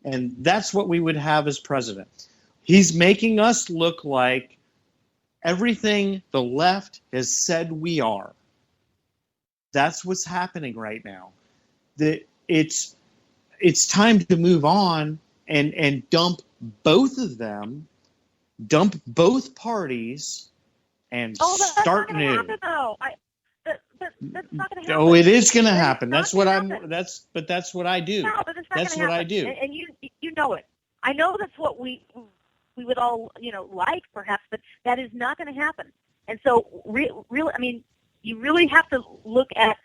And that's what we would have as president. He's making us look like everything the left has said we are. That's what's happening right now. It's time to move on and dump both of them, dump both parties, and start new. That's not going to happen. Oh, it is going to happen. That's what I do. No, but it's not that's gonna what happen. I do. And you know it. I know that's what we would all, like perhaps, but that is not going to happen. And so, really, I mean, you really have to look at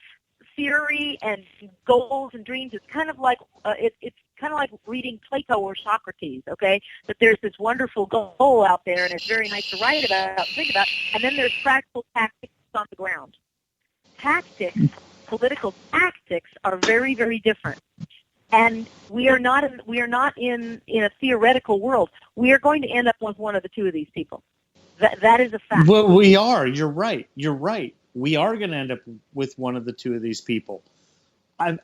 theory and goals and dreams. It's kind of like it's kind of like reading Plato or Socrates. Okay, that there's this wonderful goal out there, and it's very nice to write about, think about, and then there's practical tactics on the ground. Political tactics are very, very different. And we are not in a theoretical world. We are going to end up with one of the two of these people. That is a fact. Well, we are. You're right. We are going to end up with one of the two of these people. I'm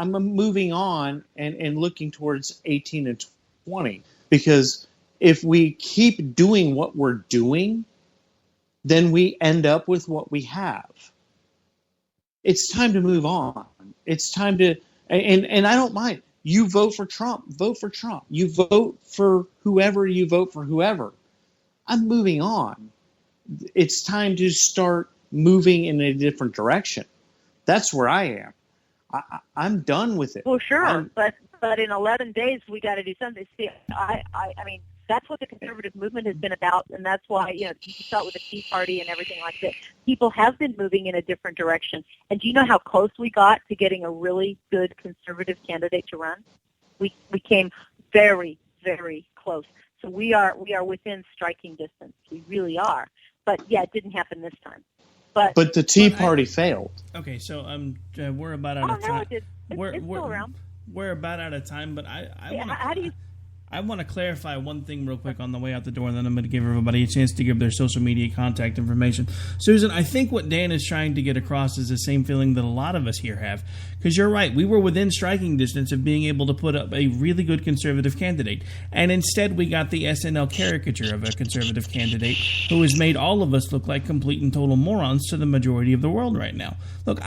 moving on and looking towards 18 and 20, because if we keep doing what we're doing, then we end up with what we have. It's time to move on. It's time to. And I don't mind. You vote for Trump. Vote for Trump. You vote for whoever. You vote for whoever. I'm moving on. It's time to start moving in a different direction. That's where I am. I'm done with it. Well, sure, but in 11 days we got to do something. See, I mean, that's what the conservative movement has been about, and that's why, you start with the Tea Party and everything like that. People have been moving in a different direction. And do you know how close we got to getting a really good conservative candidate to run? We came very, very close. So we are within striking distance. We really are. But yeah, it didn't happen this time. But the Tea Party failed. Okay, so we're about out of time. No, it did. It's still around. We're about out of time, but I I want to clarify one thing real quick on the way out the door, and then I'm going to give everybody a chance to give their social media contact information. Susan, I think what Dan is trying to get across is the same feeling that a lot of us here have. Because you're right, we were within striking distance of being able to put up a really good conservative candidate. And instead we got the SNL caricature of a conservative candidate who has made all of us look like complete and total morons to the majority of the world right now. Look,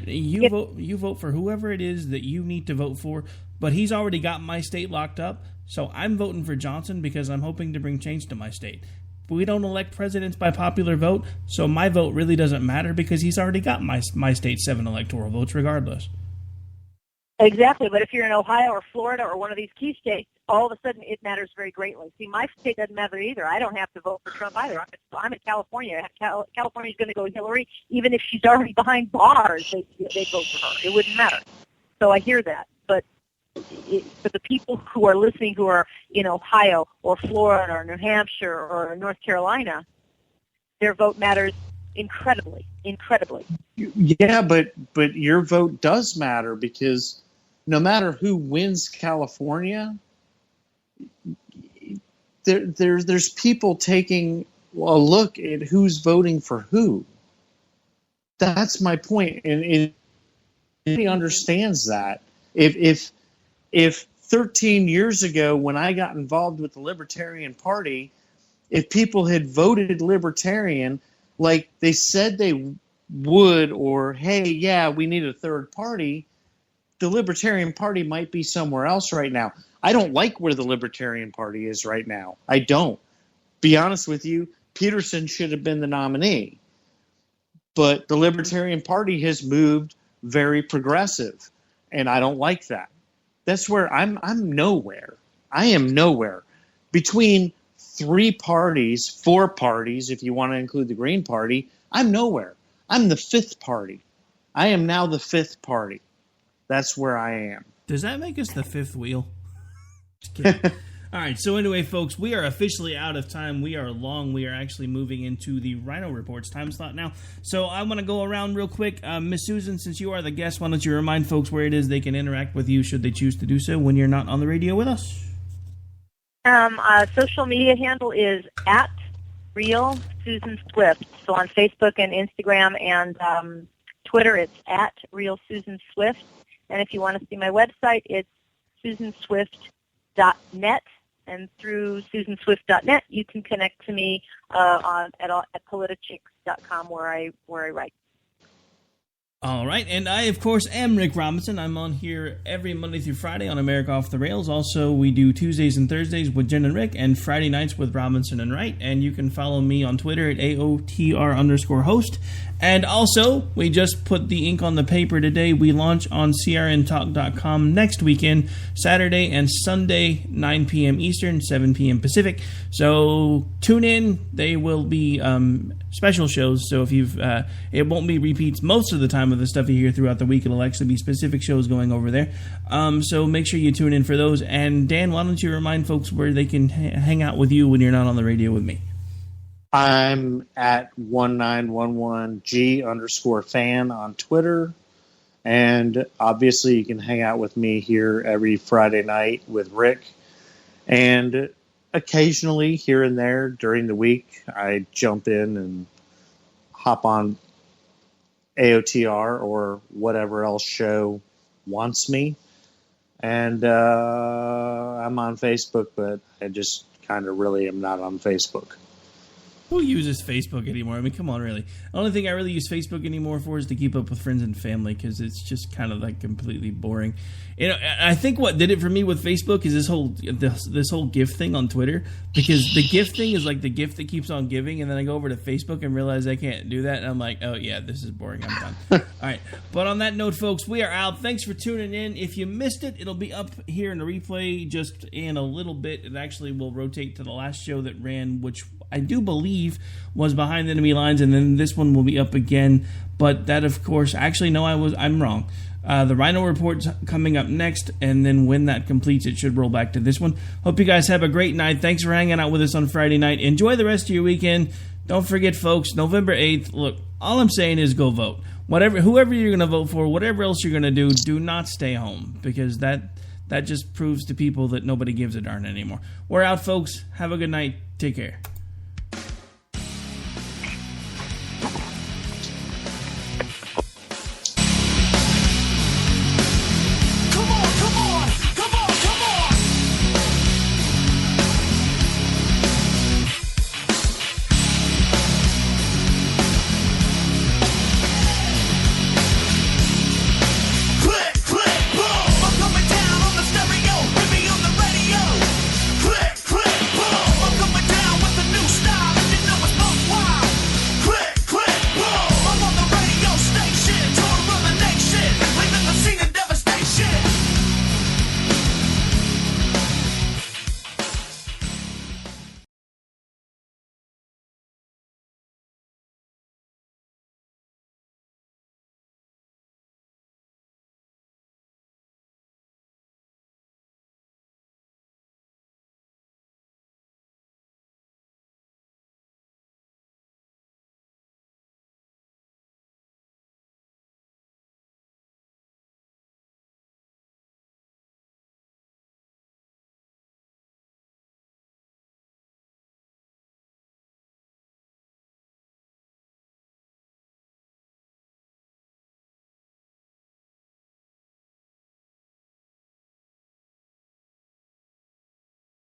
you vote for whoever it is that you need to vote for, but he's already got my state locked up. So I'm voting for Johnson because I'm hoping to bring change to my state. But we don't elect presidents by popular vote, so my vote really doesn't matter because he's already got my state's 7 electoral votes regardless. Exactly, but if you're in Ohio or Florida or one of these key states, all of a sudden it matters very greatly. See, my state doesn't matter either. I don't have to vote for Trump either. I'm in California. California's going to go Hillary. Even if she's already behind bars, they vote for her. It wouldn't matter. So I hear that. But for the people who are listening who are in Ohio or Florida or New Hampshire or North Carolina, their vote matters incredibly. Yeah, but your vote does matter because no matter who wins California, there's people taking a look at who's voting for who. That's my point, and he understands that. If 13 years ago, when I got involved with the Libertarian Party, if people had voted Libertarian like they said they would, or, hey, yeah, we need a third party, the Libertarian Party might be somewhere else right now. I don't like where the Libertarian Party is right now. I don't. Be honest with you, Peterson should have been the nominee. But the Libertarian Party has moved very progressive, and I don't like that. That's where I'm nowhere. I am nowhere. Between 4 parties, if you want to include the Green Party, I'm nowhere. I'm the 5th party. I am now the 5th party. That's where I am. Does that make us the 5th wheel? Just kidding. All right, so anyway, folks, we are officially out of time. We are long. We are actually moving into the Rhino Reports time slot now. So I want to go around real quick. Miss Susan, since you are the guest, why don't you remind folks where it is they can interact with you should they choose to do so when you're not on the radio with us? Social media handle is at Real Susan Swift. So on Facebook and Instagram and Twitter, it's at Real Susan Swift. And if you want to see my website, it's susanswift.net. And through susanswift.net, you can connect to me at politichicks.com where I write. All right, and I, of course, am Rick Robinson. I'm on here every Monday through Friday on America Off the Rails. Also, we do Tuesdays and Thursdays with Jen and Rick, and Friday nights with Robinson and Wright. And you can follow me on Twitter at AOTR_host. And also, we just put the ink on the paper today. We launch on CRNtalk.com next weekend, Saturday and Sunday, 9 p.m. Eastern, 7 p.m. Pacific. So tune in. They will be special shows. So if it won't be repeats most of the time of the stuff you hear throughout the week. It'll actually be specific shows going over there. So make sure you tune in for those. And Dan, why don't you remind folks where they can hang out with you when you're not on the radio with me? I'm at 1911G_fan on Twitter. And obviously you can hang out with me here every Friday night with Rick. And occasionally here and there during the week, I jump in and hop on AOTR or whatever else show wants me. And I'm on Facebook, but I just kind of really am not on Facebook. Who uses Facebook anymore? I mean, come on, really. The only thing I really use Facebook anymore for is to keep up with friends and family because it's just kind of like completely boring. You know, I think what did it for me with Facebook is this whole gift thing on Twitter, because the gift thing is like the gift that keeps on giving, and then I go over to Facebook and realize I can't do that, and I'm like, oh yeah, this is boring. I'm done. All right, but on that note, folks, we are out. Thanks for tuning in. If you missed it, it'll be up here in the replay just in a little bit. It actually will rotate to the last show that ran, which I do believe was Behind Enemy Lines, and then this one will be up again. But that, of course, actually, no, I'm wrong. The Rhino Report's coming up next, and then when that completes, it should roll back to this one. Hope you guys have a great night. Thanks for hanging out with us on Friday night. Enjoy the rest of your weekend. Don't forget, folks, November 8th. Look, all I'm saying is go vote. Whoever you're going to vote for, whatever else you're going to do not stay home, because that that just proves to people that nobody gives a darn anymore. We're out, folks. Have a good night. Take care.